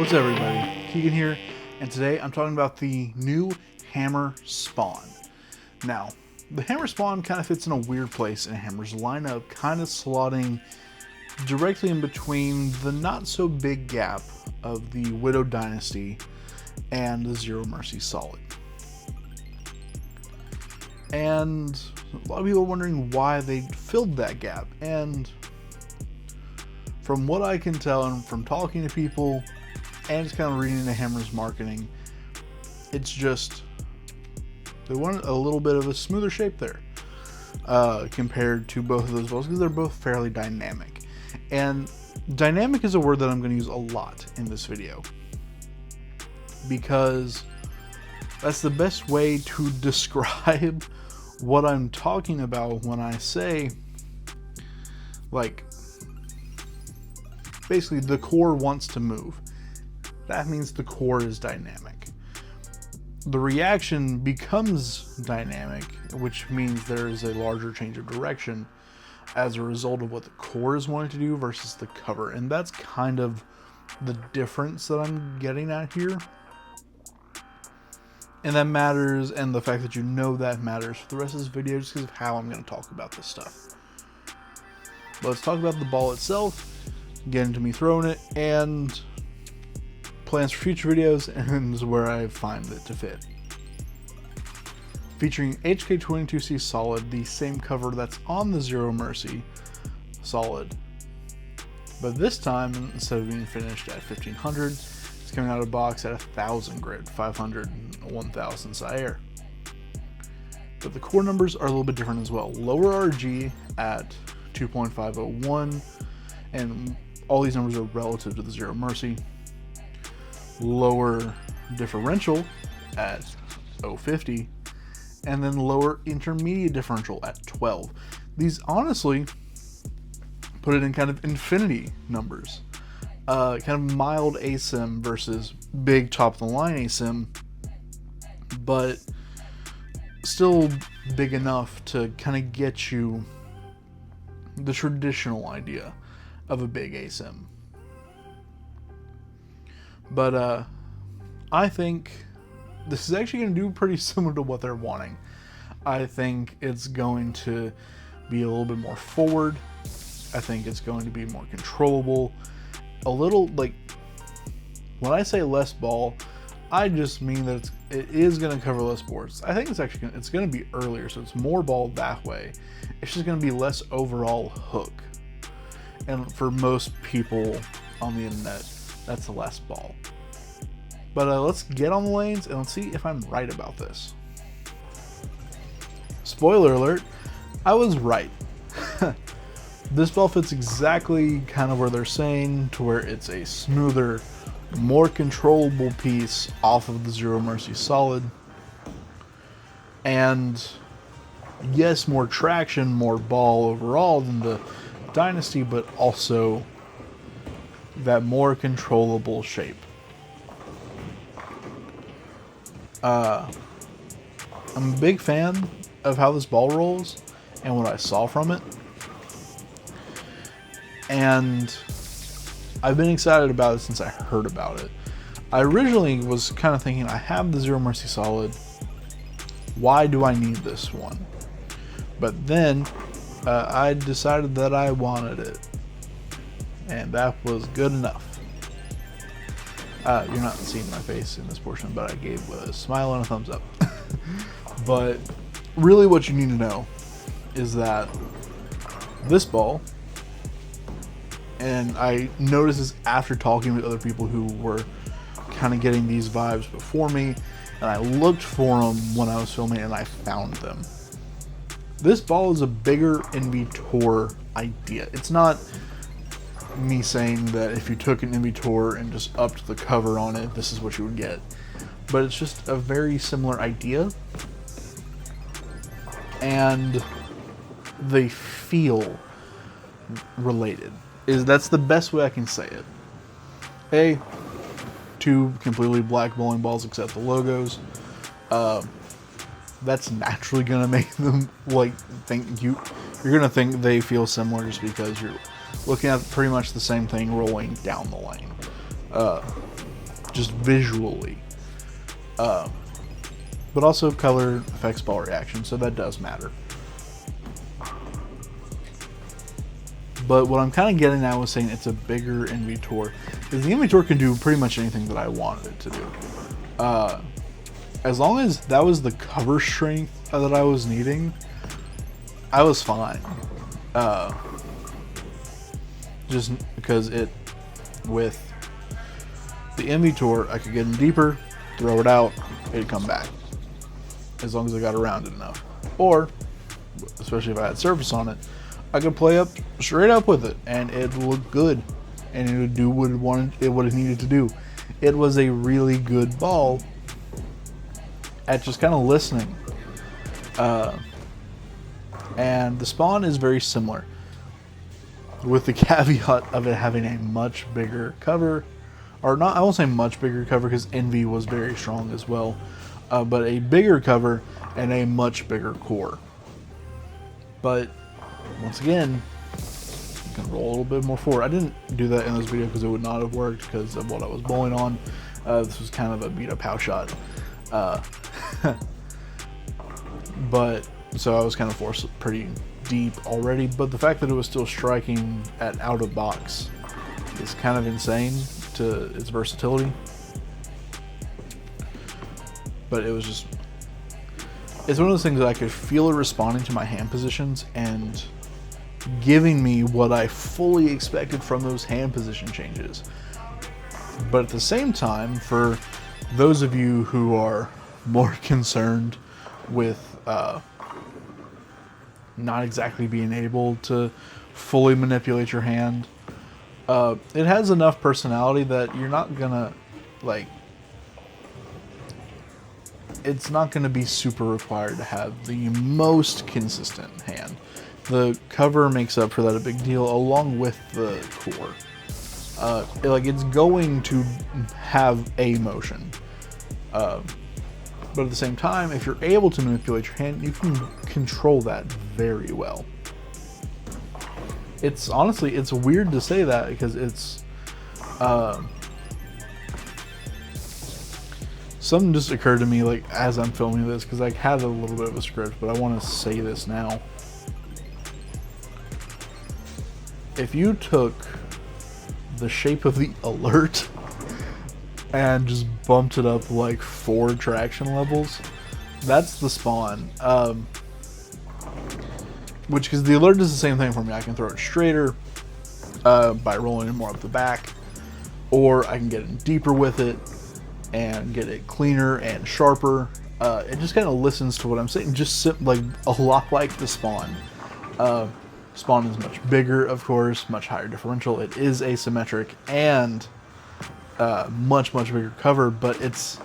What's up, everybody? Keegan here, and today I'm talking about the new hammer spawn. Now, the hammer spawn kind of fits in a weird place in Hammer's lineup, kind of slotting directly in between the not so big gap of the Widow Dynasty and the Zero Mercy Solid. And a lot of people are wondering why they filled that gap, and from what I can tell and from talking to people and just kind of reading the Hammer's marketing, it's just they wanted a little bit of a smoother shape there compared to both of those balls, because they're both fairly dynamic. And dynamic is a word that I'm going to use a lot in this video, because that's the best way to describe what I'm talking about when I say, like, basically the core wants to move. That means the core is dynamic. The reaction becomes dynamic, which means there is a larger change of direction as a result of what the core is wanting to do versus the cover. And that's kind of the difference that I'm getting at here. And that matters, and the fact that you know that matters for the rest of this video, just because of how I'm going to talk about this stuff. But let's talk about the ball itself, get into me throwing it, and plans for future videos, and is where I find it to fit. Featuring HK22C Solid, the same cover that's on the Zero Mercy Solid. But this time, instead of being finished at 1500, it's coming out of the box at 1000 grit, 500 and 1000 Zaire. But the core numbers are a little bit different as well. Lower RG at 2.501, and all these numbers are relative to the Zero Mercy. Lower differential at 050, and then lower intermediate differential at 12. These honestly put it in kind of infinity numbers. Kind of mild asim versus big top of the line asim, but still big enough to kind of get you the traditional idea of a big asim. But I think this is actually going to do pretty similar to what they're wanting. I think it's going to be a little bit more forward. I think it's going to be more controllable. A little, like, when I say less ball, I just mean that it is going to cover less boards. I think it's actually it's going to be earlier, so it's more ball that way. It's just going to be less overall hook. And for most people on the internet, that's less ball. But let's get on the lanes and let's see if I'm right about this. Spoiler alert, I was right. This ball fits exactly kind of where they're saying, to where it's a smoother, more controllable piece off of the Zero Mercy Solid. And yes, more traction, more ball overall than the Dynasty, but also that more controllable shape. I'm a big fan of how this ball rolls and what I saw from it. And I've been excited about it since I heard about it. I originally was kind of thinking, I have the Zero Mercy Solid, why do I need this one? But then I decided that I wanted it, and that was good enough. You're not seeing my face in this portion, but I gave a smile and a thumbs up. But really what you need to know is that this ball, and I noticed this after talking with other people who were kind of getting these vibes before me, and I looked for them when I was filming and I found them. This ball is a bigger Invitor idea. It's not me saying that if you took an Invitor and just upped the cover on it, this is what you would get. But it's just a very similar idea. And they feel related. That's the best way I can say it. Two completely black bowling balls except the logos. That's naturally gonna make them think you're gonna think they feel similar, just because you're looking at pretty much the same thing rolling down the lane. just visually. But also color affects ball reaction, so that does matter. But what I'm kind of getting at was saying it's a bigger Envy Tour, because the Envy Tour can do pretty much anything that I wanted it to do. As long as that was the cover strength that I was needing, I was fine. Just because with the Envy Tour, I could get in deeper, throw it out, it'd come back. As long as I got around it enough. Or, especially if I had surface on it, I could play up straight up with it and it would look good. And it would do what it needed to do. It was a really good ball at just kind of listening. And the Spawn is very similar, with the caveat of it having a much bigger cover. Or not, I won't say much bigger cover because Envy was very strong as well. But a bigger cover and a much bigger core. But once again, you can roll a little bit more forward. I didn't do that in this video because it would not have worked because of what I was bowling on. This was kind of a beat up house shot. But so I was kind of forced pretty deep already. But the fact that it was still striking at out of box is kind of insane to its versatility. But it was just, it's one of those things that I could feel it responding to my hand positions and giving me what I fully expected from those hand position changes. But at the same time, for those of you who are more concerned with not exactly being able to fully manipulate your hand, it has enough personality that you're not gonna, like, it's not going to be super required to have the most consistent hand. The cover makes up for that a big deal, along with the core. Like, it's going to have a motion. But at the same time, if you're able to manipulate your hand, you can control that very well. It's honestly, it's weird to say that because it's something just occurred to me, like, as I'm filming this, because I had a little bit of a script, but I want to say this now. If you took the shape of the alert and just bumped it up like 4 traction levels, that's the Spawn. Which, because the alert is the same thing for me. I can throw it straighter by rolling it more up the back, or I can get in deeper with it and get it cleaner and sharper. It just kind of listens to what I'm saying, just like a lot like the Spawn. Spawn is much bigger, of course, much higher differential. It is asymmetric and much bigger cover, but it's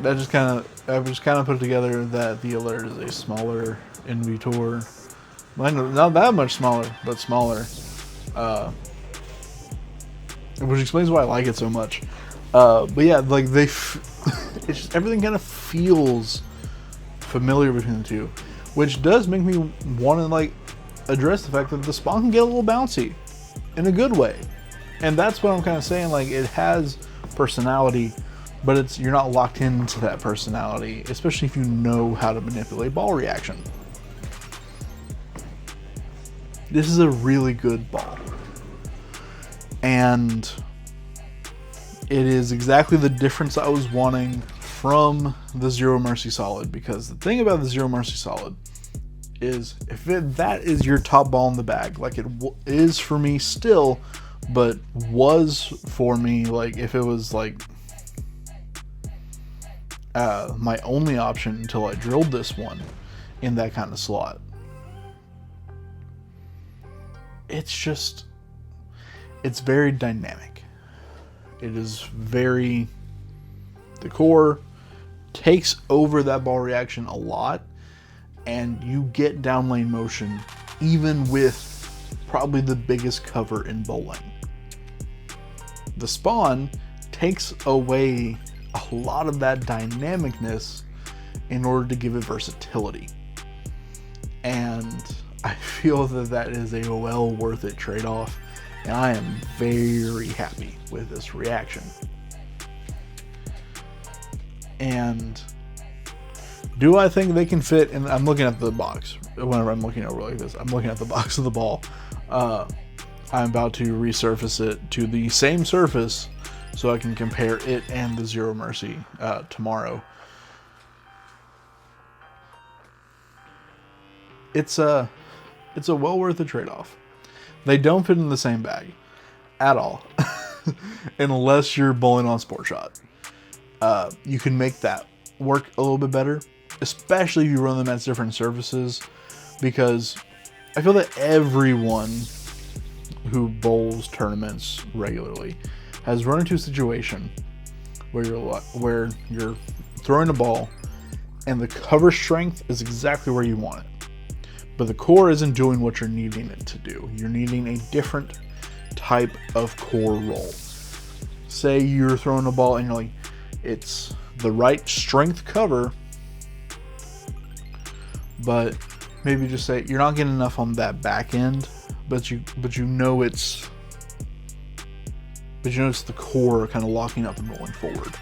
that just kind of, I've just kind of put it together that the alert is a smaller Envy Tour. Not that much smaller, but smaller. Which explains why I like it so much. But yeah, like it's just, everything kind of feels familiar between the two, which does make me want to, like, address the fact that the Spawn can get a little bouncy in a good way. And that's what I'm kind of saying, like, it has personality, but you're not locked into that personality, especially if you know how to manipulate ball reaction. This is a really good ball. And it is exactly the difference I was wanting from the Zero Mercy Solid, because the thing about the Zero Mercy Solid is if that is your top ball in the bag, like it is for me still, but was for me, like, if it was like my only option until I drilled this one in that kind of slot. It's very dynamic. It is very, the core takes over that ball reaction a lot, and you get down lane motion even with probably the biggest cover in bowling. The Spawn takes away a lot of that dynamicness in order to give it versatility. And I feel that is a well worth it trade-off. And I am very happy with this reaction. And do I think they can fit? And I'm looking at the box. Whenever I'm looking over like this, I'm looking at the box of the ball. I'm about to resurface it to the same surface so I can compare it and the Zero Mercy tomorrow. It's a well worth a trade-off. They don't fit in the same bag at all, unless you're bowling on Sport Shot. You can make that work a little bit better, especially if you run them at different surfaces, because I feel that everyone who bowls tournaments regularly has run into a situation where you're throwing a ball and the cover strength is exactly where you want it, but the core isn't doing what you're needing it to do. You're needing a different type of core roll. Say you're throwing a ball and you're like, it's the right strength cover, but maybe just say you're not getting enough on that back end, but you know it's the core kind of locking up and rolling forward.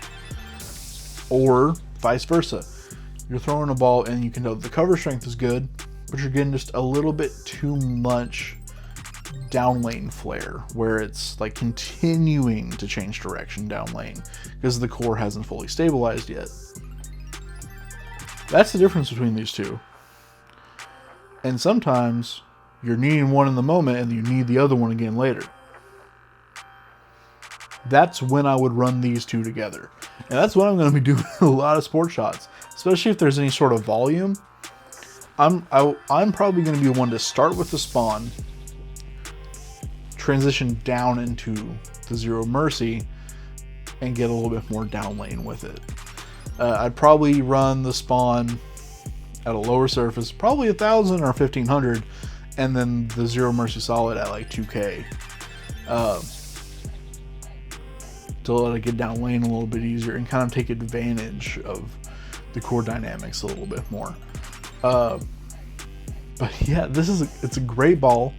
Or vice versa. You're throwing a ball and you can know the cover strength is good, but you're getting just a little bit too much down lane flare, where it's like continuing to change direction down lane because the core hasn't fully stabilized yet. That's the difference between these two. And sometimes you're needing one in the moment and you need the other one again later. That's when I would run these two together. And that's what I'm going to be doing a lot of Sport Shots, especially if there's any sort of volume. I'm probably going to be one to start with the Spawn, transition down into the Zero Mercy, and get a little bit more down lane with it. I'd probably run the Spawn at a lower surface, probably 1,000 or 1,500, and then the Zero Mercy Solid at like 2K. To let it get down lane a little bit easier and kind of take advantage of the core dynamics a little bit more. But yeah, it's a great ball.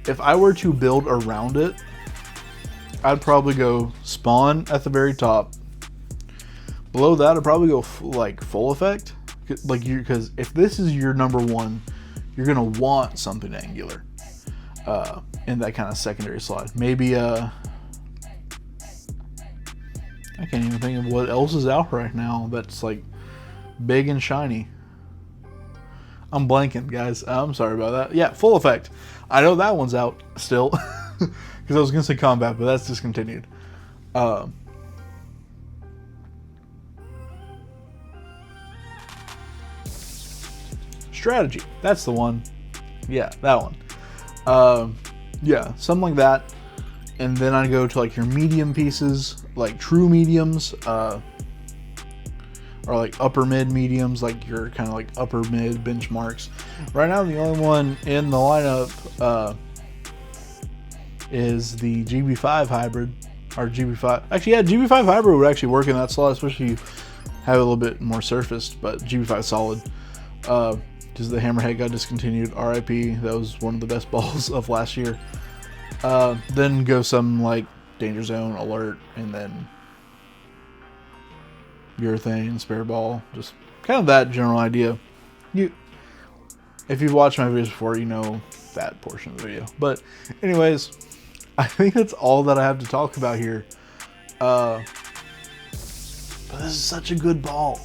If I were to build around it, I'd probably go Spawn at the very top. Below that, I'd probably go like full effect, because if this is your number one, you're gonna want something angular in that kind of secondary slot. Maybe I can't even think of what else is out right now that's like big and shiny. I'm blanking, guys. I'm sorry about that. Yeah, full effect. I know that one's out still, because I was gonna say combat, but that's discontinued. Strategy. That's the one. Yeah, that one. Yeah, something like that. And then I go to like your medium pieces, like true mediums, or like upper mid mediums, like your kind of like upper mid benchmarks. Right now, the only one in the lineup is the GB5 hybrid, or GB5. Actually, yeah, GB5 hybrid would actually work in that slot, especially if you have it a little bit more surfaced. But GB5 solid. Because the Hammerhead got discontinued. RIP. That was one of the best balls of last year. Then go some like Danger Zone, Alert, and then Urethane, Spare Ball. Just kind of that general idea. If you've watched my videos before, you know that portion of the video. But anyways, I think that's all that I have to talk about here. But this is such a good ball.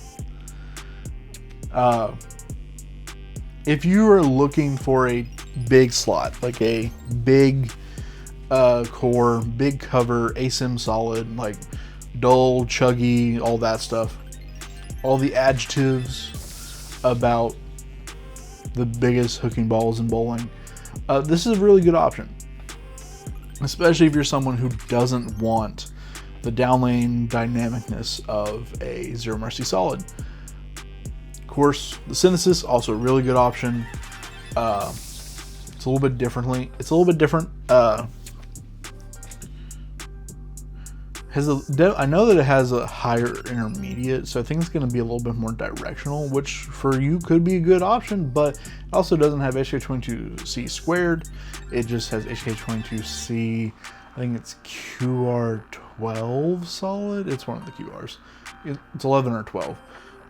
If you are looking for a big slot, like a big core, big cover, ASIM solid, like dull, chuggy, all that stuff, all the adjectives about the biggest hooking balls in bowling, this is a really good option. Especially if you're someone who doesn't want the down lane dynamicness of a Zero Mercy solid. Of course, the Synthesis, also a really good option. It's a little bit different. I know that it has a higher intermediate, so I think it's going to be a little bit more directional, which for you could be a good option, but it also doesn't have HK22C squared. It just has HK22C, I think it's QR12 solid. It's one of the QRs. It's 11 or 12.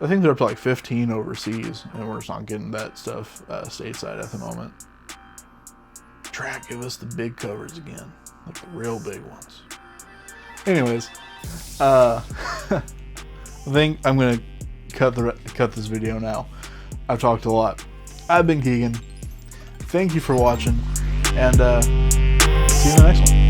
I think they're up to like 15 overseas, and we're just not getting that stuff stateside at the moment. Track, give us the big covers again, like the real big ones. Anyways, I think I'm gonna cut this video now. I've talked a lot. I've been Keegan. Thank you for watching, and see you in the next one.